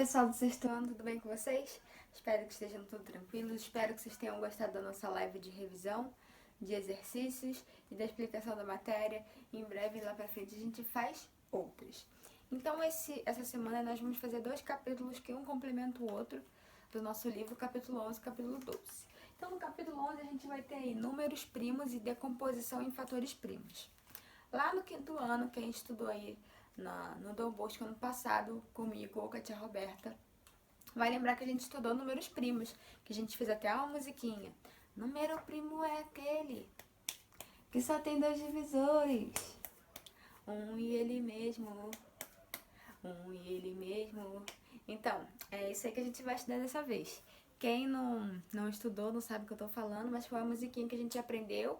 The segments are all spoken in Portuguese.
pessoal do sexto ano, tudo bem com vocês? Espero que estejam tudo tranquilos, espero que vocês tenham gostado da nossa live de revisão, de exercícios e da explicação da matéria. Em breve, lá pra frente, a gente faz outras. Então, essa semana nós vamos fazer 2 capítulos que um complementa o outro do nosso livro, capítulo 11 e capítulo 12. Então, no capítulo 11 a gente vai ter aí números primos e decomposição em fatores primos. Lá no quinto ano, quem estudou aí no Dom Bosco ano passado, comigo ou com a tia Roberta, vai lembrar que a gente estudou números primos, que a gente fez até uma musiquinha. Número primo é aquele que só tem 2 divisores, um e ele mesmo, um e ele mesmo. Então, é isso aí que a gente vai estudar dessa vez. Quem não estudou, não sabe o que eu tô falando, mas foi uma musiquinha que a gente aprendeu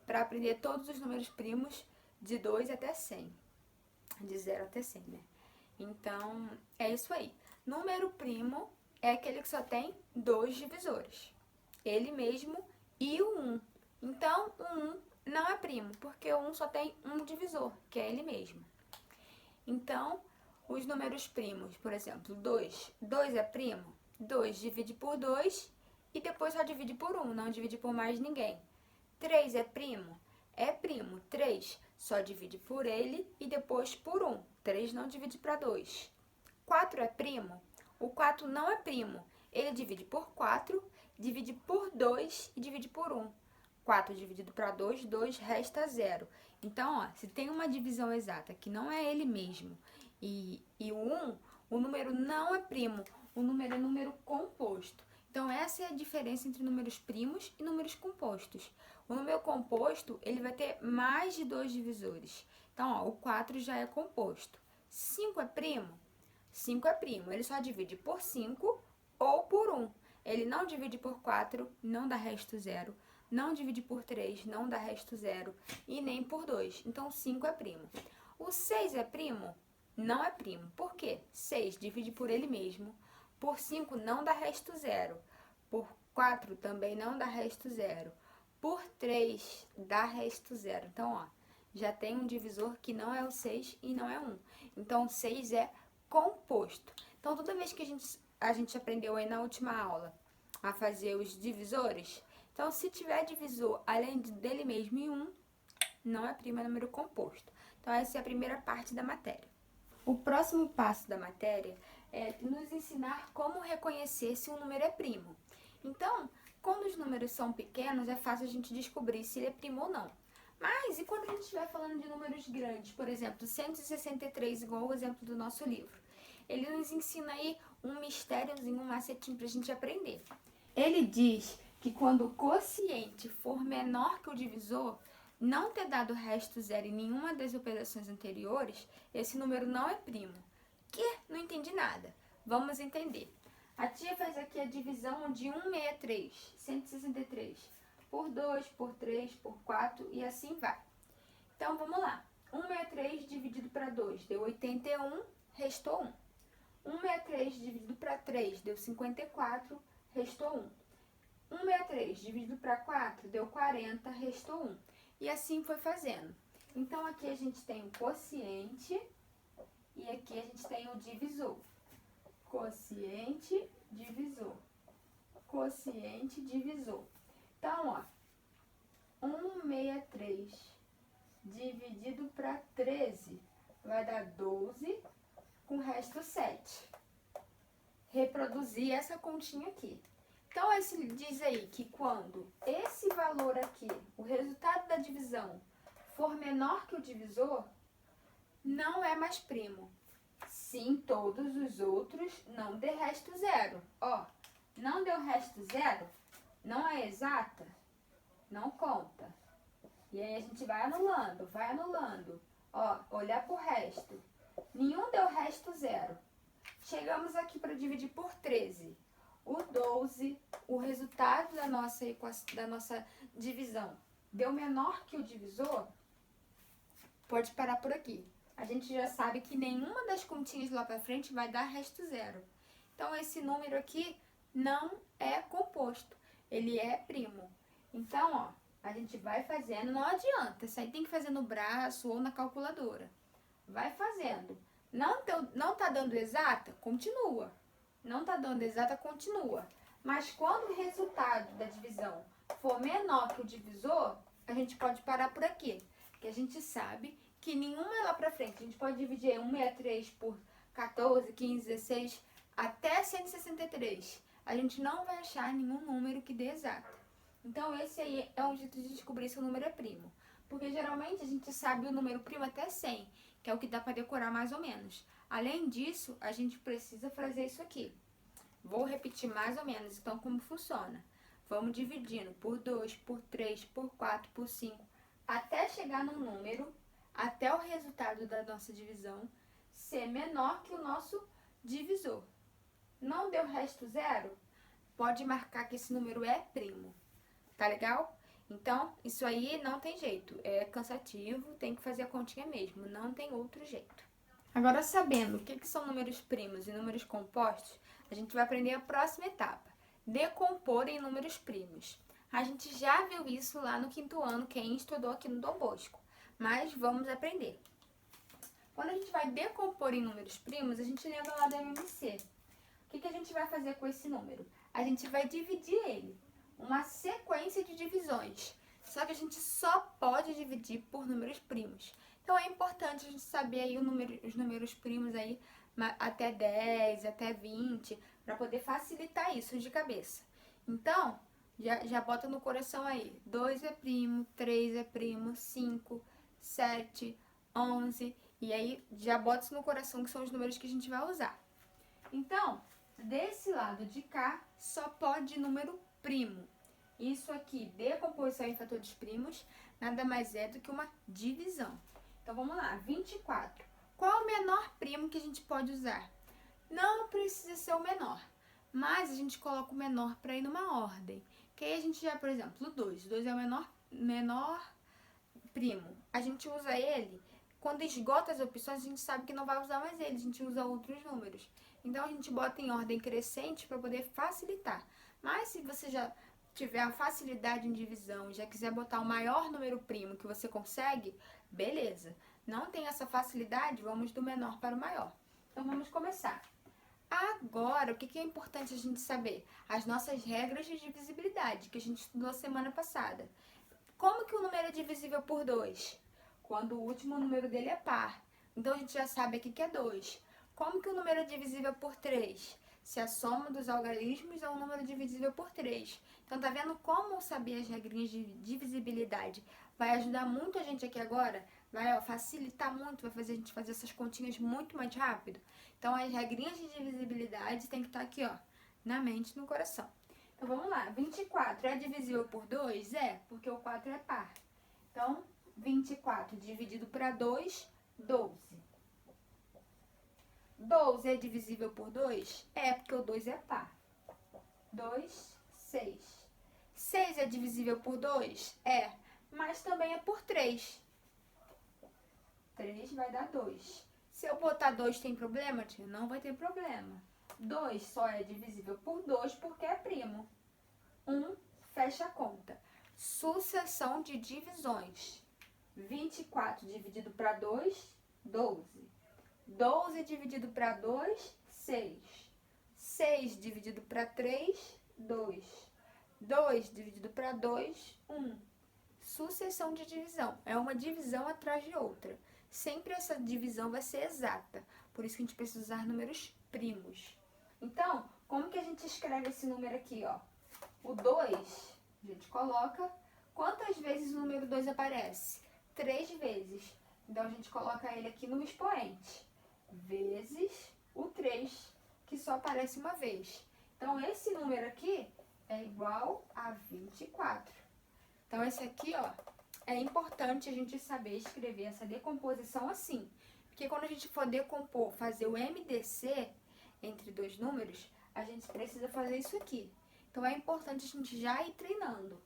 para aprender todos os números primos de 2 até 100. De 0 até 100, né? Então, é isso aí. Número primo é aquele que só tem 2 divisores. Ele mesmo e o 1. Então, o 1 não é primo, porque o 1 só tem um divisor, que é ele mesmo. Então, os números primos, por exemplo, 2. 2 é primo? 2 divide por 2 e depois só divide por 1, não divide por mais ninguém. 3 é primo? É primo. 3 só divide por ele e depois por 1. 3 não divide para 2. 4 é primo? O 4 não é primo. Ele divide por 4, divide por 2 e divide por 1. 4 dividido para 2, 2 resta 0. Então, ó, se tem uma divisão exata que não é ele mesmo e o 1, o número não é primo. O número é número composto. Então, essa é a diferença entre números primos e números compostos. O número composto, ele vai ter mais de 2 divisores. Então, ó, o 4 já é composto. 5 é primo? 5 é primo. Ele só divide por 5 ou por 1. Ele não divide por 4, não dá resto 0. Não divide por 3, não dá resto 0. E nem por 2. Então, 5 é primo. O 6 é primo? Não é primo. Por quê? 6 divide por ele mesmo. Por 5 não dá resto 0. Por 4 também não dá resto 0. Por 3 dá resto 0. Então, ó, já tem um divisor que não é o 6 e não é 1. Então, 6 é composto. Então, toda vez que a gente aprendeu aí na última aula a fazer os divisores, então, se tiver divisor além dele mesmo e 1, não é primo, é número composto. Então, essa é a primeira parte da matéria. O próximo passo da matéria é nos ensinar como reconhecer se um número é primo. Então, quando os números são pequenos, é fácil a gente descobrir se ele é primo ou não. Mas e quando a gente estiver falando de números grandes, por exemplo, 163, igual o exemplo do nosso livro? Ele nos ensina aí um mistériozinho, um macetinho para a gente aprender. Ele diz que quando o quociente for menor que o divisor, não ter dado resto 0 em nenhuma das operações anteriores, esse número não é primo. Que? Não entendi nada. Vamos entender. A tia fez aqui a divisão de 163 por 2, por 3, por 4 e assim vai. Então, vamos lá. 163 dividido para 2 deu 81, restou 1. 163 dividido para 3 deu 54, restou 1. 163 dividido para 4 deu 40, restou 1. E assim foi fazendo. Então, aqui a gente tem o quociente e aqui a gente tem o divisor. Quociente, divisor. Quociente, divisor. Então, ó, 163 dividido para 13 vai dar 12 com o resto 7. Reproduzir essa continha aqui. Então, diz aí que quando esse valor aqui, o resultado da divisão, for menor que o divisor, não é mais primo. Sim, todos os outros não dê resto 0. Ó, não deu resto 0, não é exata, não conta. E aí a gente vai anulando, vai anulando. Ó, olhar pro resto. Nenhum deu resto 0. Chegamos aqui para dividir por 13. O 12, o resultado da nossa divisão, deu menor que o divisor, pode parar por aqui. A gente já sabe que nenhuma das continhas lá para frente vai dar resto 0. Então, esse número aqui não é composto, ele é primo. Então, ó, a gente vai fazendo, não adianta, isso aí tem que fazer no braço ou na calculadora. Vai fazendo. Não tá dando exata? Continua. não está dando exata, continua. Mas quando o resultado da divisão for menor que o divisor, a gente pode parar por aqui. Porque a gente sabe que nenhuma é lá pra frente. A gente pode dividir 163 por 14, 15, 16, até 163. A gente não vai achar nenhum número que dê exato. Então esse aí é um jeito de descobrir se o número é primo. Porque geralmente a gente sabe o número primo até 100, que é o que dá para decorar mais ou menos. Além disso, a gente precisa fazer isso aqui. Vou repetir mais ou menos, então como funciona? Vamos dividindo por 2, por 3, por 4, por 5, até chegar no número, até o resultado da nossa divisão ser menor que o nosso divisor. Não deu resto zero? Pode marcar que esse número é primo. Tá legal? Então, isso aí não tem jeito. É cansativo, tem que fazer a continha mesmo. Não tem outro jeito. Agora, sabendo o que são números primos e números compostos, a gente vai aprender a próxima etapa. Decompor em números primos. A gente já viu isso lá no 5º ano, quem estudou aqui no Dom Bosco. Mas vamos aprender. Quando a gente vai decompor em números primos, a gente lembra lá do MMC. O que a gente vai fazer com esse número? A gente vai dividir ele. Uma sequência de divisões. Só que a gente só pode dividir por números primos. Então é importante a gente saber aí os números primos aí até 10, até 20, para poder facilitar isso de cabeça. Então, já bota no coração aí. 2 é primo, 3 é primo, 5, 7, 11. E aí já bota isso no coração que são os números que a gente vai usar. Então, desse lado de cá, só pode número primo. Isso aqui, decomposição em fatores primos, nada mais é do que uma divisão. Então, vamos lá, 24. Qual é o menor primo que a gente pode usar? Não precisa ser o menor, mas a gente coloca o menor para ir numa ordem. Que aí a gente já, por exemplo, o 2. O 2 é o menor primo. A gente usa ele, quando esgota as opções, a gente sabe que não vai usar mais ele, a gente usa outros números. Então, a gente bota em ordem crescente para poder facilitar. Mas se você já tiver a facilidade em divisão e já quiser botar o maior número primo que você consegue, beleza. Não tem essa facilidade, vamos do menor para o maior. Então, vamos começar. Agora, o que é importante a gente saber? As nossas regras de divisibilidade, que a gente estudou semana passada. Como que o número é divisível por 2? Quando o último número dele é par. Então, a gente já sabe aqui que é 2. Como que o número é divisível por 3? Se a soma dos algarismos é um número divisível por 3. Então, tá vendo como saber as regrinhas de divisibilidade vai ajudar muito a gente aqui agora? Vai facilitar muito, vai fazer a gente fazer essas continhas muito mais rápido. Então, as regrinhas de divisibilidade tem que estar aqui, ó, na mente e no coração. Então, vamos lá. 24 é divisível por 2? É, porque o 4 é par. Então, 24 dividido para 2, 12. 12 é divisível por 2? É, porque o 2 é par. 2, 6. 6 é divisível por 2? É, mas também é por 3. 3 vai dar 2. Se eu botar 2 tem problema, tia? Não vai ter problema. 2 só é divisível por 2 porque é primo. 1, fecha a conta. Sucessão de divisões. 24 dividido para 2, 12. 12 dividido para 2, 6. 6 dividido para 3, 2. 2 dividido para 2, 1. Sucessão de divisão. É uma divisão atrás de outra. Sempre essa divisão vai ser exata. Por isso que a gente precisa usar números primos. Então, como que a gente escreve esse número aqui, ó? O 2, a gente coloca. Quantas vezes o número 2 aparece? 3 vezes. Então, a gente coloca ele aqui no expoente. Vezes o 3, que só aparece uma vez. Então, esse número aqui é igual a 24. Então, esse aqui, ó, é importante a gente saber escrever essa decomposição assim. Porque quando a gente for decompor, fazer o MDC entre dois números, a gente precisa fazer isso aqui. Então, é importante a gente já ir treinando.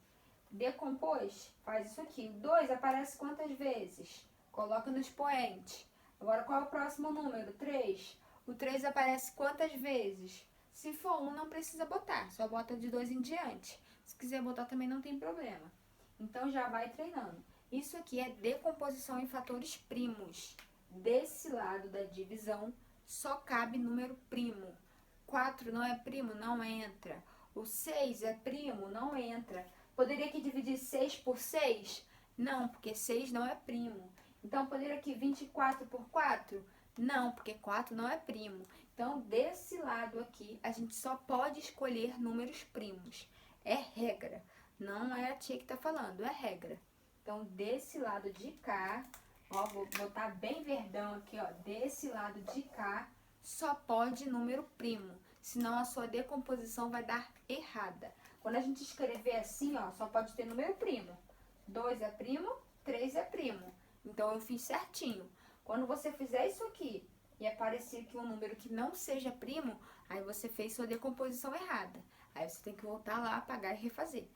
Decompôs, faz isso aqui. 2 aparece quantas vezes? Coloca no expoente. Agora, qual é o próximo número? 3. O 3 aparece quantas vezes? Se for 1, não precisa botar. Só bota de 2 em diante. Se quiser botar também não tem problema. Então, já vai treinando. Isso aqui é decomposição em fatores primos. Desse lado da divisão, só cabe número primo. 4 não é primo? Não entra. O 6 é primo? Não entra. Poderia aqui dividir 6 por 6? Não, porque 6 não é primo. Então, poderia aqui 24 por 4? Não, porque 4 não é primo. Então, desse lado aqui, a gente só pode escolher números primos. É regra. Não é a tia que tá falando, é regra. Então, desse lado de cá, ó, vou botar bem verdão aqui, ó. Desse lado de cá, só pode número primo. Senão a sua decomposição vai dar errada. Quando a gente escrever assim, ó, só pode ter número primo. 2 é primo, 3 é primo. Então, eu fiz certinho. Quando você fizer isso aqui e aparecer aqui um número que não seja primo, aí você fez sua decomposição errada. Aí você tem que voltar lá, apagar e refazer.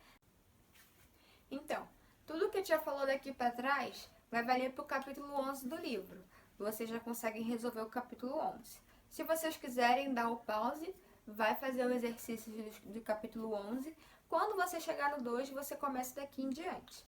Então, tudo que a tia falou daqui para trás vai valer para o capítulo 11 do livro. Vocês já conseguem resolver o capítulo 11. Se vocês quiserem dar o pause, vai fazer o exercício do capítulo 11. Quando você chegar no 2, você começa daqui em diante.